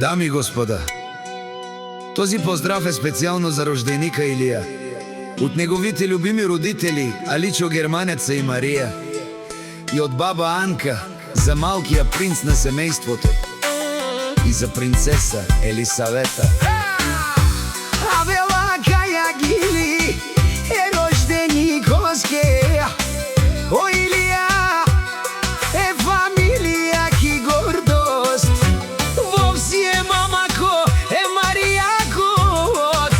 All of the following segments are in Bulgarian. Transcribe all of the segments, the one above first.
Дами и господа, този поздрав е специјално за рожденика Илија, од неговите любими родители Аличо Германеца и Марија, и од баба Анка за малкиот принц на семејството и за принцеса Елисавета. Avela Kayagili e roždenikoske, o Ilija e familija ki gordost, vovsije mamako e Marijako,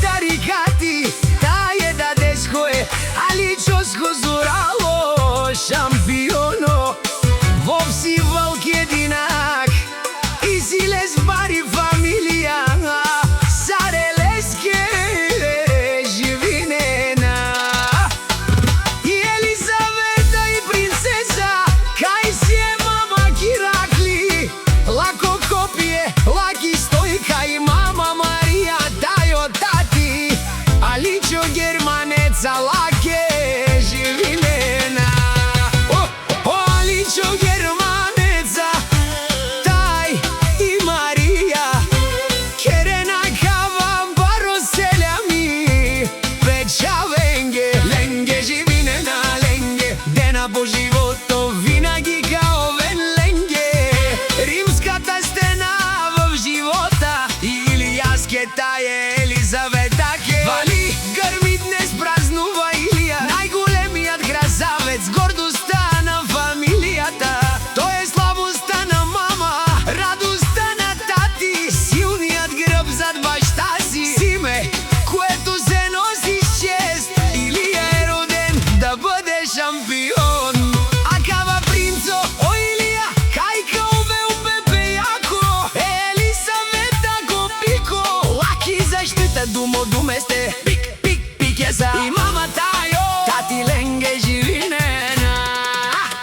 tarikati ta je da desko je Aličosko zoralo šampiono, vovsi valk jedinak i siles bari familija. Zalake živinena, o Aličo Germaneca, taj i Marija, kerena kavam baro seljami, veća lenge živinena, lenge, dena po životo vinagi kao ven lenge, rimskata stena v života, Ilijaske ta je Елизавета ке, vali grmi dnes празнува Илија, најголемиот красавец, гордоста на фамилијата. Тој е славоста на мама, радоста на тати, силниот грб зад башта си, име което се носи с чест. Илија е роден да бъде шампион. Акава принцо, о Илија, кајка увел бебе јако, Елисавета го пико, лаки заштита думо думесте, и мама тајо, тати ленге живинена,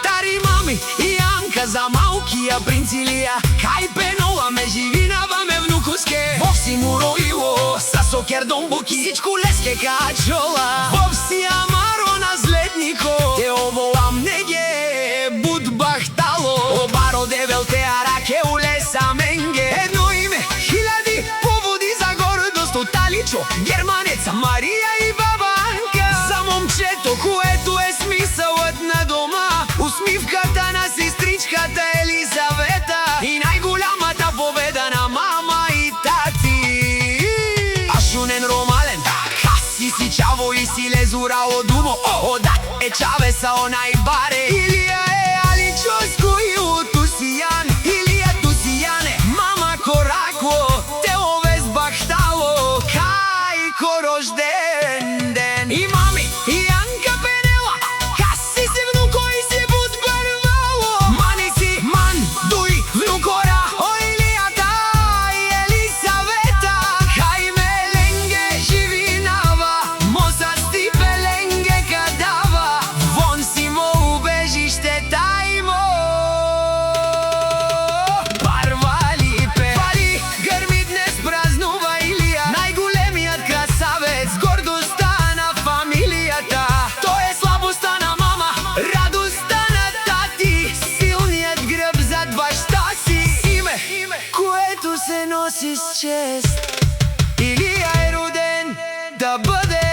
тари мами и Анка за малкија принц Илија, кај пенуваме живинаваме внукуске, вовси му роило са сокердон буки, сичку леске качола, вовси амаро наследнико, те оволам неге буд бахтало, обаро девел те араке улеса менге, едно име, хиляди поводи за гордост от Аличо Германеца, Марија и баба Анка, за момчето което е смисълът на дома, усмивката на сестричката Елисавета и најголямата победа на мама и тати. Ашунен ромален, каси си чаво и си лезура од думо, одат е чавеса онај баре, Илија е Аличоско и утусијан, Илија тусијане, мама корако, те овес бахтало, кајко рожден ден. И мами, и Анка пенела, каси си внуко и си буд барвало, мани си ман, дуј внукора, о Илијата и Елисавета, кај ме ленге живинава, моса стипе ленге кадава, вон си мо убежиште тајмо, барвали пе, вали грми днес празнува Илија, најголемиот красавец, гордоста на фамилијата. Тој е слабоста на мама, радоста на тати, силниот грб зад башта си, име което се носи с чест. Илија е роден да бъде